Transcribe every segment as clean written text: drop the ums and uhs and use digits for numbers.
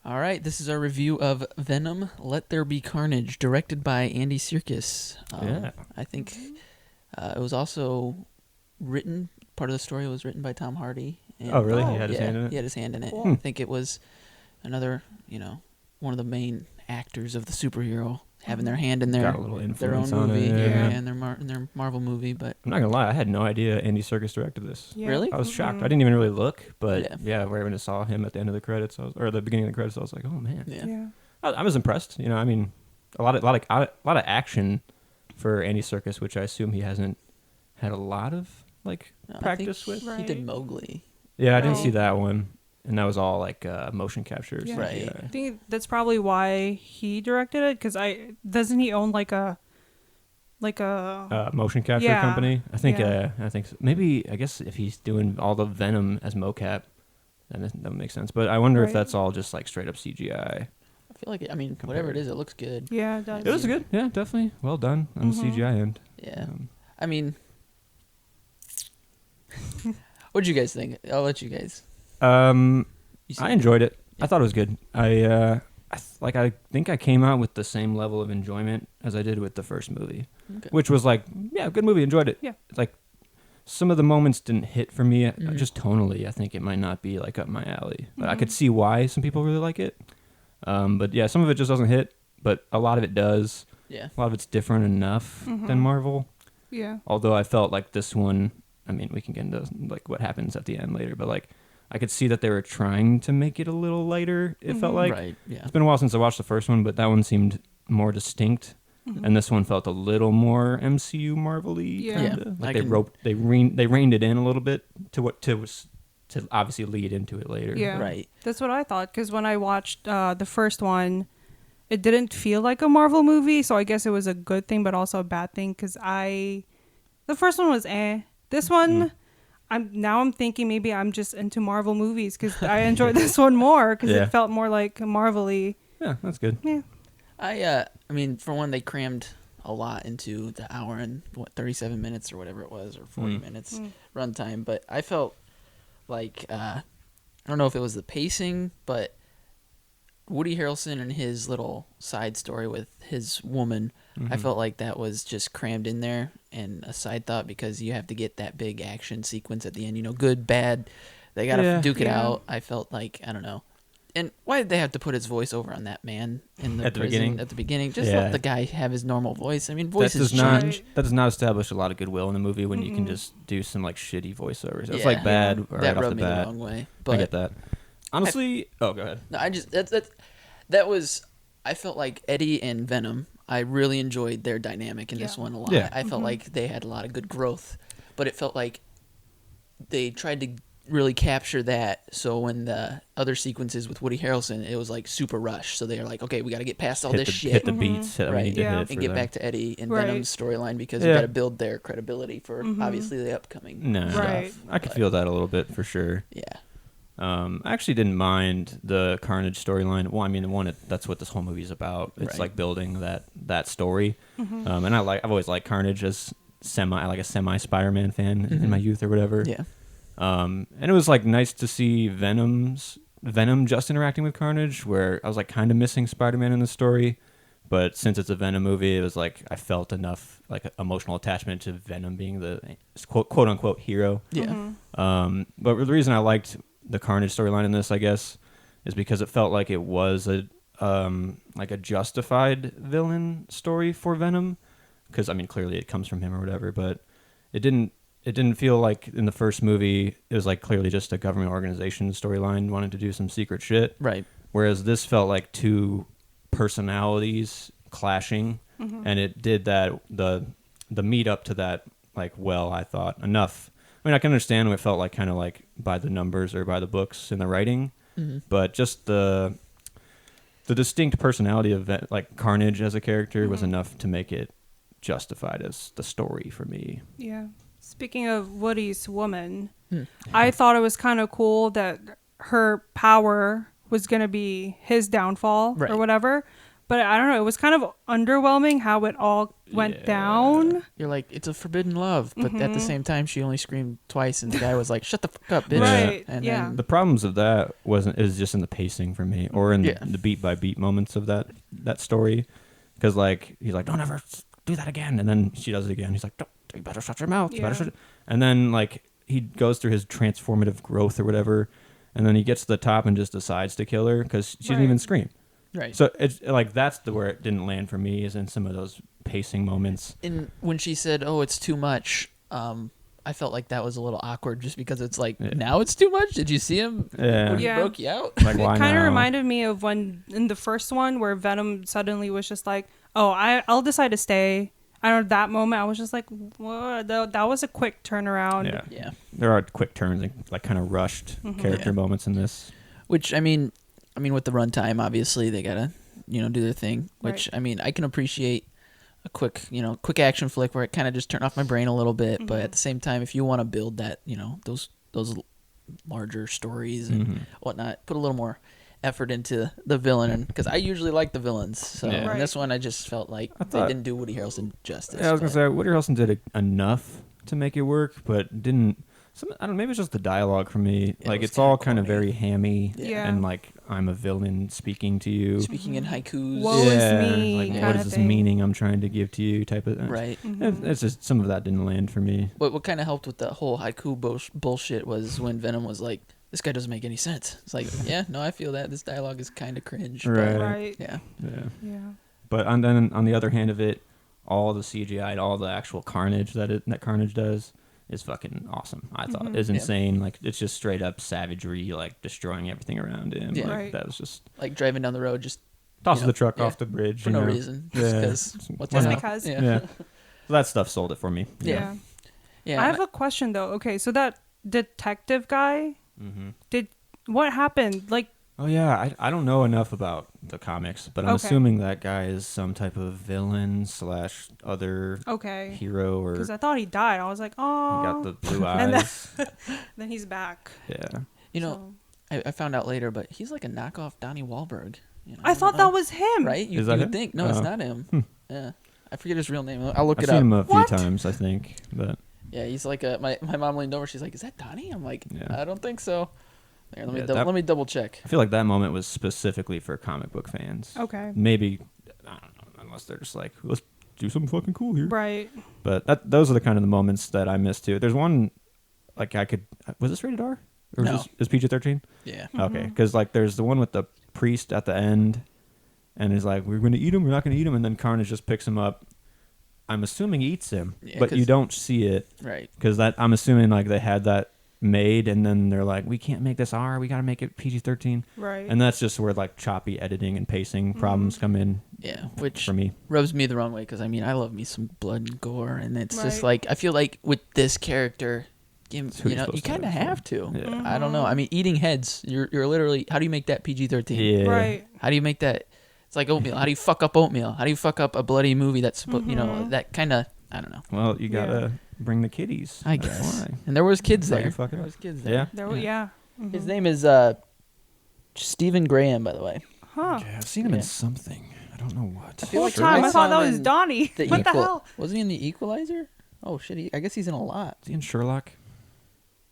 All right, this is our review of Venom: Let There Be Carnage, directed by Andy Serkis. I think it was also written. Part of the story was written by Tom Hardy. And, Oh, really? He had his hand in it? He had his hand in it. Cool. I think it was another, one of the main actors of the superhero having their hand in Got a little their own influence on movie, it, yeah. and their Marvel movie. But I'm not gonna lie, I had no idea Andy Serkis directed this. Yeah. Really? I was shocked. I didn't even really look, but Yeah. when I saw him at the end of the credits, or the beginning of the credits, I was like, oh man. yeah. I was impressed. I mean, a lot of action for Andy Serkis, which I assume he hasn't had a lot of No, practice I think with. He did Mowgli. Yeah, I didn't Right. see that one, and that was all like motion capture. Yeah. Right. I think that's probably why he directed it, because doesn't he own like a motion capture Yeah. company. I think. Yeah. I think so. Maybe. I guess if he's doing all the Venom as mocap, then that would make sense. But I wonder if Right. that's all just like straight up CGI. I feel like whatever it is, it looks good. yeah, it does. It was good. Yeah, definitely. Well done on the CGI end. Yeah. What'd you guys think? I'll let you guys. You see I enjoyed it. Yeah. I thought it was good. I think I came out with the same level of enjoyment as I did with the first movie, Okay. which was like, yeah, good movie, enjoyed it. Yeah. It's like some of the moments didn't hit for me, just tonally. I think it might not be like up my alley, but I could see why some people really like it. But yeah, some of it just doesn't hit, but a lot of it does. Yeah. A lot of it's different enough than Marvel. Yeah. Although I felt like this one, I mean, we can get into like what happens at the end later, but like I could see that they were trying to make it a little lighter. It felt like Right. Yeah. it's been a while since I watched the first one, but that one seemed more distinct, and this one felt a little more MCU Marvel-y. Yeah. Kinda. Yeah. Like they reined it in a little bit to obviously lead into it later. Yeah. Right. That's what I thought, because when I watched the first one, it didn't feel like a Marvel movie, so I guess it was a good thing, but also a bad thing, because the first one was This one, I'm thinking maybe I'm just into Marvel movies, because I enjoyed this one more, because Yeah. it felt more like Marvel-y. Yeah, that's good. Yeah. I mean, for one, they crammed a lot into the hour and 37 minutes or whatever it was, or 40 minutes runtime. But I felt like I don't know if it was the pacing, but Woody Harrelson and his little side story with his woman, I felt like that was just crammed in there, and a side thought, because you have to get that big action sequence at the end. Good, bad, they gotta duke it out. I felt like, I don't know. And why did they have to put his voice over on that man in the At the prison beginning? at the beginning? Just let the guy have his normal voice. I mean, voices That change. does not establish a lot of goodwill in the movie when you can just do some like shitty voiceovers. It's Yeah. like bad right That off the rubbed me the bat. wrong way. I But get that. Honestly, go ahead. no, I just that was. I felt like Eddie and Venom. I really enjoyed their dynamic in this one a lot. Yeah. I felt like they had a lot of good growth, but it felt like they tried to really capture that. So when the other sequences with Woody Harrelson, it was like super rush. So they were like, okay, we got to get past all this shit. Hit the beats that we Right. need to Yeah. hit and for get them. back to Eddie and Right. Venom's storyline, because Yeah. we got to build their credibility for obviously the upcoming No, Right. I could feel that a little bit for sure. Yeah. I actually didn't mind the Carnage storyline. Well, I mean, that's what this whole movie is about. It's Right. like building that story. And I've always liked Carnage as a semi Spider-Man fan in my youth or whatever. Yeah. And it was like nice to see Venom just interacting with Carnage, where I was like kind of missing Spider-Man in the story. But since it's a Venom movie, it was like I felt enough like emotional attachment to Venom being the quote unquote hero. Yeah. But the reason I liked the Carnage storyline in this, I guess, is because it felt like it was a justified villain story for Venom. Because I mean, clearly it comes from him or whatever, but it didn't feel like in the first movie it was like clearly just a government organization storyline wanting to do some secret shit. Right. Whereas this felt like two personalities clashing, and it did that the meet up to that like I thought enough. I mean, I can understand when it felt like kind of like by the numbers or by the books in the writing, but just the distinct personality of like Carnage as a character was enough to make it justified as the story for me. Yeah. Speaking of Woody's woman, I thought it was kind of cool that her power was going to be his downfall Right. or whatever. But I don't know. It was kind of underwhelming how it all went down. You're like, it's a forbidden love, but at the same time, she only screamed twice, and the guy was like, "Shut the fuck up, bitch!" Right, And yeah. then The problems of that is just in the pacing for me, or in the beat by beat moments of that story, because like he's like, "Don't ever do that again," and then she does it again. He's like, "Don't, you better shut your mouth." You better shut. And then like he goes through his transformative growth or whatever, and then he gets to the top and just decides to kill her because she didn't even scream. right. So it's like that's where it didn't land for me, is in some of those pacing moments. And when she said, "Oh, it's too much," I felt like that was a little awkward, just because it's like, now it's too much. Did you see him? Yeah. When he Yeah. broke you out? Like, why It kind of now? reminded me of when in the first one where Venom suddenly was just like, "Oh, I'll decide to stay." I don't know, that moment I was just like, "What?" That was a quick turnaround. Yeah. Yeah. There are quick turns and like kind of rushed character moments in this. Which I mean, with the runtime, obviously they gotta, do their thing. Which Right. I mean, I can appreciate a quick action flick where it kind of just turned off my brain a little bit. But at the same time, if you want to build that, those larger stories and whatnot, put a little more effort into the villain, because I usually like the villains. So Yeah. in this one, I just felt like they didn't do Woody Harrelson justice. Yeah, I was gonna but- say Woody Harrelson did enough to make it work, but didn't. I don't know. Maybe it's just the dialogue for me. Yeah, it Like was it's all kinda kind of corny. very hammy, Yeah. and like I'm a villain speaking to you. Speaking in haikus, Woe is me like kinda what is this thing. meaning I'm trying to give to you? Type of right? It's just some of that didn't land for me. What kind of helped with the whole haiku bullshit was when Venom was like, "This guy doesn't make any sense." It's like, yeah, no, I feel that this dialogue is kind of cringe. but- Right. Right. yeah. Yeah. Yeah. But then on the other hand of it, all the CGI, all the actual carnage that Carnage does is fucking awesome. I thought is insane. Like it's just straight up savagery, like destroying everything around him. Yeah. Like, Right. that was just Like driving down the road, just tosses the truck yeah, off the bridge for you no know? reason. Just Yeah. because. What's Just that? because. Yeah. Yeah. So that stuff sold it for me. Yeah. Yeah. I have a question though. Okay, so that detective guy, Mm-hmm. what happened? Like, Oh yeah, I don't know enough about the comics, but I'm Okay. assuming that guy is some type of villain / other okay, hero, or because I thought he died. I was like, he oh, got the blue And then- eyes. then he's back. Yeah. I found out later, but he's like a knockoff Donnie Wahlberg. I thought that was him. right. You Is that would him? think no, it's Oh. not him. Yeah, I forget his real name. I'll look I've it seen up. him a What? few times, I think, but Yeah, he's like my mom leaned over. She's like, "Is that Donnie?" I'm like, Yeah. "I don't think so." There, let me Yeah, let me double check. I feel like that moment was specifically for comic book fans. Okay. Maybe, I don't know, unless they're just like, let's do something fucking cool here. Right. But those are the kind of the moments that I missed too. There's one, like was this rated R? Or No. was this, is PG-13? Yeah. Okay, because like there's the one with the priest at the end, and he's like, we're going to eat him, we're not going to eat him, and then Carnage just picks him up. I'm assuming eats him, Yeah, but you 'cause- don't see it. Right. Because I'm assuming like they had that made, and then they're like, we can't make this R, we got to make it PG-13. Right. And that's just where like choppy editing and pacing problems come in Yeah, which for me. rubs me the wrong way, because I mean I love me some blood and gore, and it's just Right. like I feel like with this character, you who you're know, supposed you to kind of root for. have to. Yeah. I don't know. I mean, eating heads. You're literally. How do you make that PG-13? Yeah. Right. How do you make that? It's like oatmeal. How do you fuck up oatmeal? How do you fuck up a bloody movie that's that kind of, I don't know. Well, you gotta bring the kiddies. I That's guess. why. And there was kids That's how there. you fuck it There up. was kids there. Yeah. There. Yeah. Mhm. His name is Stephen Graham, by the way. Huh. Yeah, I've seen him Yeah. in something. I don't know what. I feel Whole like time I I saw thought that him was in Donnie. The What the Equal- hell? Wasn't he in The Equalizer? Oh shit! I guess he's in a lot. Is he in Sherlock?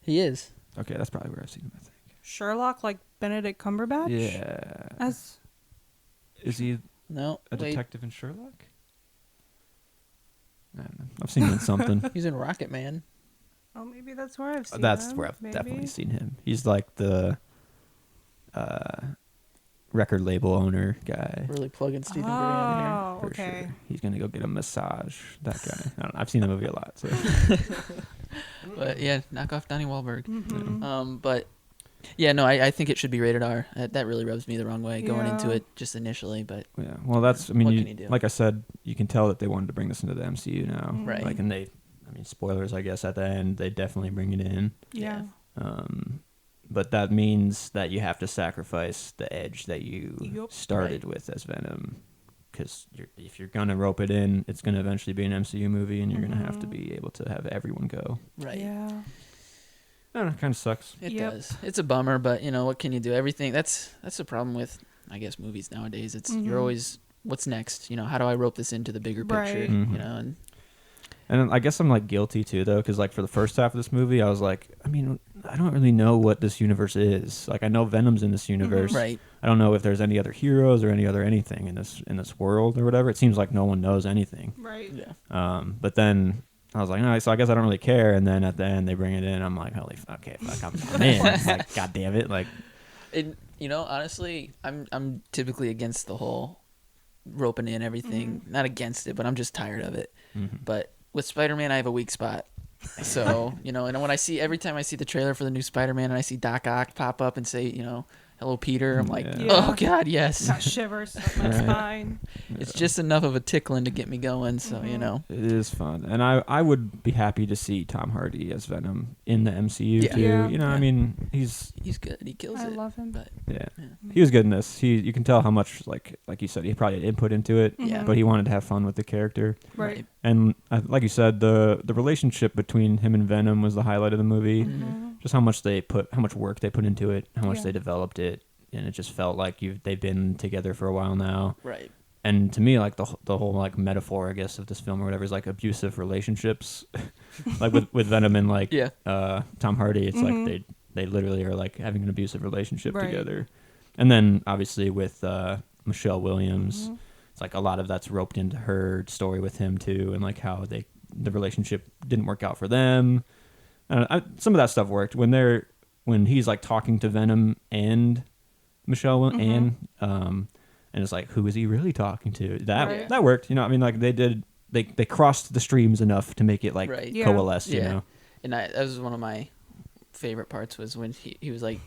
He is. Okay, that's probably where I've seen him, I think. Sherlock, like Benedict Cumberbatch. Yeah. As Is he No, a wait. detective in Sherlock? I don't know. I've seen him in something. He's in Rocket Man. oh, maybe that's where I've seen. That's him, where I've maybe. definitely seen him. He's like the record label owner guy. Really plugging Stephen Graham here. Oh, For okay. sure. He's gonna go get a massage. That guy. I don't know. I've seen the movie a lot. So. But yeah, knock off Donnie Wahlberg. Mhm. But yeah, no, I think it should be rated R. That really rubs me the wrong way going into Yeah. it just initially. But Yeah. Well, that's. I mean, What can you do? like I said, you can tell that they wanted to bring this into the MCU now. Right. Like, and they. I mean, spoilers. I guess at the end they definitely bring it in. Yeah. But that means that you have to sacrifice the edge that you Yup. started Right. with as Venom. Because if you're going to rope it in, it's going to eventually be an MCU movie, and you're going to have to be able to have everyone go. right, Yeah. I don't know, kind of sucks. it Yep. does. It's a bummer, but you know what can you do? Everything. That's the problem with I guess movies nowadays. It's you're always what's next? You know, how do I rope this into the bigger picture? Right. Mhm. You know, And I guess I'm like guilty too, though, because like for the first half of this movie, I was like, I mean, I don't really know what this universe is. Like, I know Venom's in this universe. right? I don't know if there's any other heroes or any other anything in this world or whatever. It seems like no one knows anything. Right. Yeah. But then I was like, all right, so I guess I don't really care. And then at the end, they bring it in. I'm like, holy fuck, okay, fuck, I'm in. Like, god damn it, like. And you know, honestly, I'm typically against the whole roping in everything. Not against it, but I'm just tired of it. Mhm. But with Spider-Man, I have a weak spot. So, you know, and when every time I see the trailer for the new Spider-Man and I see Doc Ock pop up and say, you know, hello, Peter, I'm like, Yeah. oh, God, yes. Got shivers up my Right. spine. It's just enough of a tickling to get me going. So, you know. It is fun, and I would be happy to see Tom Hardy as Venom in the MCU Yeah. too. Yeah. You know, I mean, he's good. He kills I it. love him. But, yeah, yeah. he was good in this. You can tell how much like you said, he probably had input into it, Yeah. but he wanted to have fun with the character. Right. And like you said, the relationship between him and Venom was the highlight of the movie. Mhm. Just how much work they put into it, how much Yeah. they developed it, and it just felt like they've been together for a while now. Right. And to me, like the whole like metaphor, I guess, of this film or whatever is like abusive relationships, like with Venom and like Yeah. Tom Hardy. It's Mhm. like they literally are like having an abusive relationship Right. together. And then obviously with Michelle Williams, Mhm. it's like a lot of that's roped into her story with him too, and like how the relationship didn't work out for them. Some of that stuff worked when he's like talking to Venom and Michelle and it's like, who is he really talking to? Right. That worked. You know, I mean, like they crossed the streams enough to make it like Right. Yeah. coalesce. You Yeah. know, And that was one of my favorite parts was when he was like,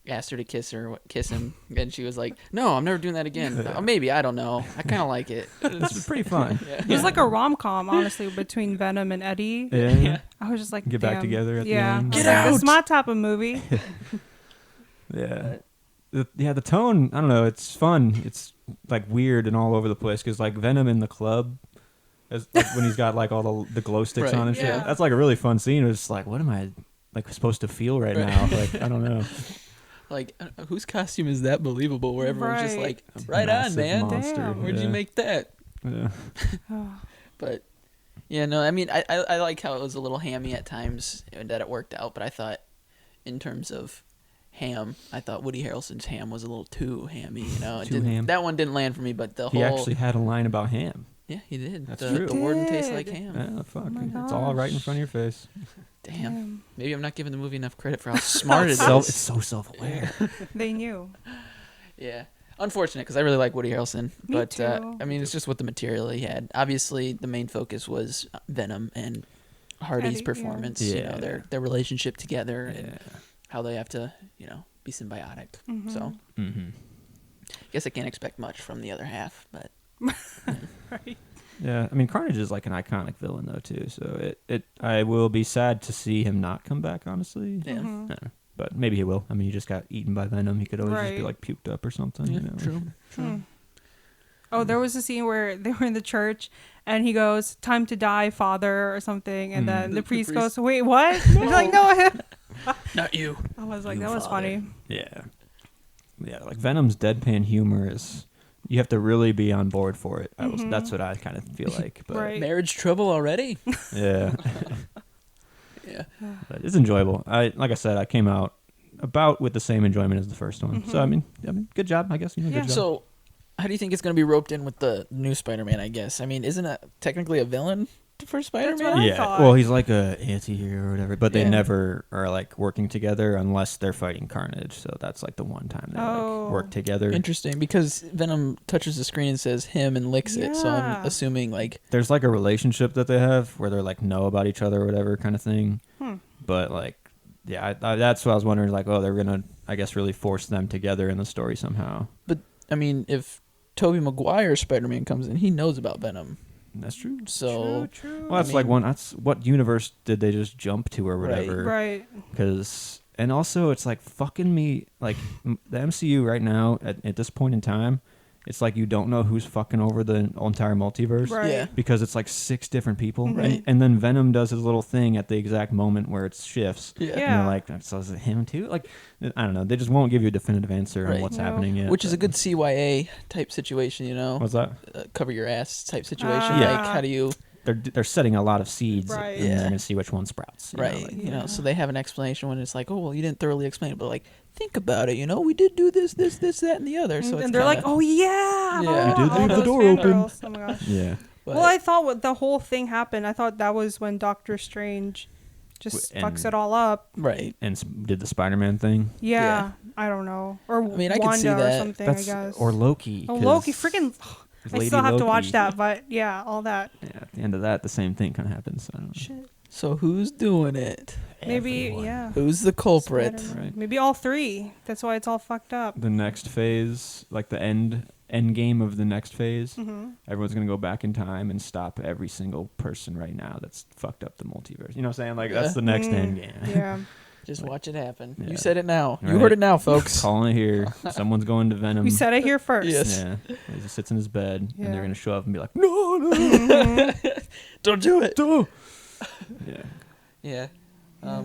asked her to kiss him, and she was like, "No, I'm never doing that again." Maybe, I don't know. I kind of like it. it's pretty fun. It was like a rom-com, honestly, between Venom and Eddie. Yeah. I was just like, Get back damn. together at the yeah. end. I was Get like, This out! is my type of movie. Yeah. The tone, I don't know, it's fun. It's like weird and all over the place because like Venom in the club, like when he's got like all the glow sticks Right. on and shit. Yeah. That's like a really fun scene. It's just like, what am I like supposed to feel right now? Like, I don't know. Like, whose costume is that believable? Where everyone's just like, Right. right on, Massive man. monster. Damn. Where'd you Yeah. make that? Yeah. But yeah, no, I mean, I like how it was a little hammy at times and that it worked out. But I thought, in terms of ham, I thought Woody Harrelson's ham was a little too hammy. You know, Too ham. That one didn't land for me. But the He whole actually had a line about ham. yeah, he did. That's the, true. The warden tastes like Did. ham. Yeah, fuck. my It's all right in gosh. front of your face. Damn. Maybe I'm not giving the movie enough credit for how smart it It's is. so self-aware. They knew. Yeah. Unfortunate because I really like Woody Harrelson. Me But too. I mean, it's just what the material he had. Obviously, the main focus was Venom and Hardy's Eddie, yeah. performance. You know, Yeah. their relationship together and Yeah. how they have to, you know, be symbiotic. Mhm. So Mm-hmm. I guess I can't expect much from the other half. But Right. Yeah, I mean Carnage is like an iconic villain though too, so I will be sad to see him not come back, honestly. yeah, Mhm. Yeah, but maybe he will. I mean, he just got eaten by Venom. He could always just be Right. like puked up or something. yeah, You know? true. Hmm. Oh, there was a scene where they were in the church and he goes, "Time to die, Father," or something, and then the The priest priest- goes, "Wait, what?" He's like, "No, him." Not you. I was like, You "That was father. funny." Yeah, yeah. Like Venom's deadpan humor is. You have to really be on board for it. That's what I kind of feel like. But Right. Marriage trouble already? yeah, Yeah. but it's enjoyable. Like I said, I came out about with the same enjoyment as the first one. So I mean, good job. I guess you know, Yeah. good job. So, how do you think it's going to be roped in with the new Spider-Man? I guess. I mean, isn't it technically a villain for Spider-Man? what I yeah, thought. well, he's like a anti-hero or whatever, but they Yeah. never are like working together unless they're fighting Carnage. So that's like the one time they Oh. like work together. Interesting, because Venom touches the screen and says him and licks it. So I'm Yeah. assuming like There's like a relationship that they have where they're like know about each other or whatever kind of thing. But like, yeah, that's what I was wondering. Like, oh, they're gonna, I guess, really force them together in the story somehow. But I mean, if Tobey Maguire's Spider-Man comes in, he knows about Venom. That's true. So True. Well, that's I like mean- one. That's what universe did they just jump to or Right. whatever? Right. Because and also it's like fucking me. Like the MCU right now at this point in time, it's like you don't know who's fucking over the entire multiverse. Right. Yeah. Because it's like 6 different people. Right. And then Venom does his little thing at the exact moment where it shifts. Yeah. And Yeah. you're like, so is it him too? Like, I don't know. They just won't give you a definitive answer Right. on what's No. happening yet. Which is a good CYA type situation, you know. What's that? Cover your ass type situation. Yeah. Like, how do you? They're setting a lot of seeds, Right. and Yeah. they're gonna see which one sprouts. You know, Right. like- You know, Yeah. so they have an explanation when it's like, oh well, you didn't thoroughly explain it, but like, think about it. You know, we did do this, that, and the other. So And it's they're like, kinda- oh yeah, Yeah. You did all leave the those door open. fangirls. Oh my gosh. yeah. but- Well, I thought what the whole thing happened. I thought that was when Doctor Strange just And- fucks it all up. right. And did the Spider-Man thing. Yeah, I don't know. Or mean, I Wanda could see or that. something, That's I guess. or Loki. Oh, 'cause Loki, freaking. I Lady still have to watch Loki. that, but yeah, all that. Yeah, at the end of that, the same thing kind of happens. So I don't know. Shit. So who's doing it? Maybe, Everyone. yeah. Who's the culprit? Spider-Man. Right. Maybe all three. That's why it's all fucked up. The next phase, like the end game of the next phase, Mm-hmm. everyone's gonna go back in time and stop every single person right now that's fucked up the multiverse. You know what I'm saying? Like that's the next end game. Yeah. Just watch it happen. Yeah. You said it now. You Right. heard it now, folks. Calling it here. Someone's going to Venom. We said it here first. Yes. Yeah. He just sits in his bed and Yeah. they're gonna show up and be like, no, no, Mhm. Don't do it. no. Yeah. Yeah. I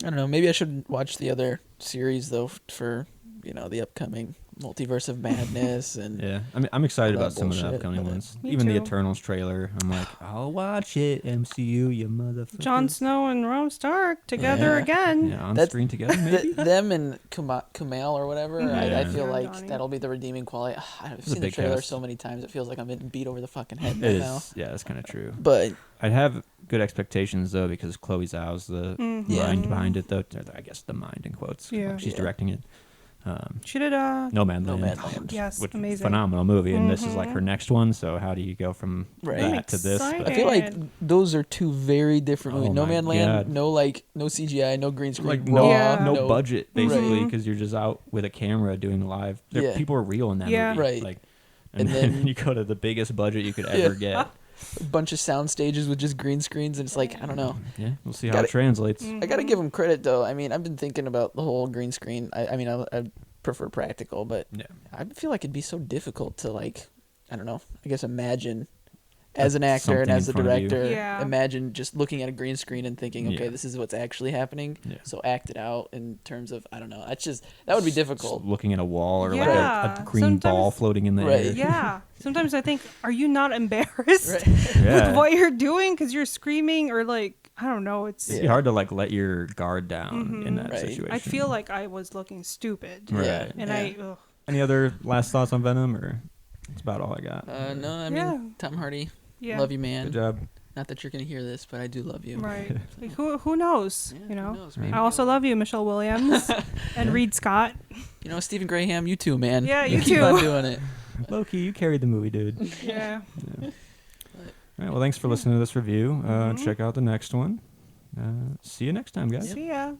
don't know. Maybe I should watch the other series though for the upcoming Multiverse of Madness and Yeah. I mean, I'm excited All that about some of the bullshit, upcoming but- ones. Me Even the too. Eternals trailer. I'm like, I'll watch it. MCU, you motherfucker. Jon Snow and Robb Stark together Yeah. again. Yeah, on That's- screen together, maybe. them and Kumail or whatever. Mhm. I Yeah. feel Yeah, like Donnie. that'll be the redeeming quality. I've a seen the big trailer cast. so many times. It feels like I'm getting beat over the fucking head It right is. now. Yeah, that's kind of true. But I'd have good expectations though because Chloe Zhao's the Mhm. Yeah. mind behind it though. Or I guess the mind in quotes. Yeah. Like she's Yeah. directing it. She did Nomadland. yes, Which amazing. phenomenal movie, and this is like Mhm. her next one. So how do you go from Right. that to this? I'm But I feel like And- those are two very different movies. Oh No my Man Land, God. no CGI, no green screen, like raw, no, Yeah. no budget basically Right. because you're just out with a camera doing live. Yeah. People are real in that Yeah. movie. Right. Like, And and, then- then you go to the biggest budget you could Yeah. ever get. a bunch of sound stages with just green screens, and it's like I don't know. Yeah, we'll see how Gotta- it translates. Mm. I gotta give them credit though. I mean, I've been thinking about the whole green screen. I mean, I prefer practical, but Yeah. I feel like it'd be so difficult to like, I don't know. I guess imagine as an actor and Something as in the front of you. director, Yeah. imagine just looking at a green screen and thinking, okay, Yeah. this is what's actually happening. Yeah. So act it out in terms of I don't know. That's just that would be difficult. Just looking at a wall or like Yeah. a green Sometimes- ball floating in the Right. air. Yeah. Sometimes I think, are you not embarrassed Right. Yeah. with what you're doing because you're screaming or like I don't know. It's It'd be hard to like let your guard down in Mhm. that Right. situation. I feel like I was looking stupid, Right. Yeah. and ugh. Any other last thoughts on Venom, or that's about all I got? No, I mean Yeah. Tom Hardy, Yeah. love you, man. Good job. Not that you're gonna hear this, but I do love you. Right. Like, who knows? Yeah, You who know. knows? Maybe I also I'll- love you, Michelle Williams and Reed Scott. You know, Stephen Graham, you too, man. Yeah, you keep too. on doing it. Loki, you carried the movie, dude. Yeah. Yeah. All right. Well, thanks for listening to this review. Mhm. Check out the next one. See you next time, guys. See ya.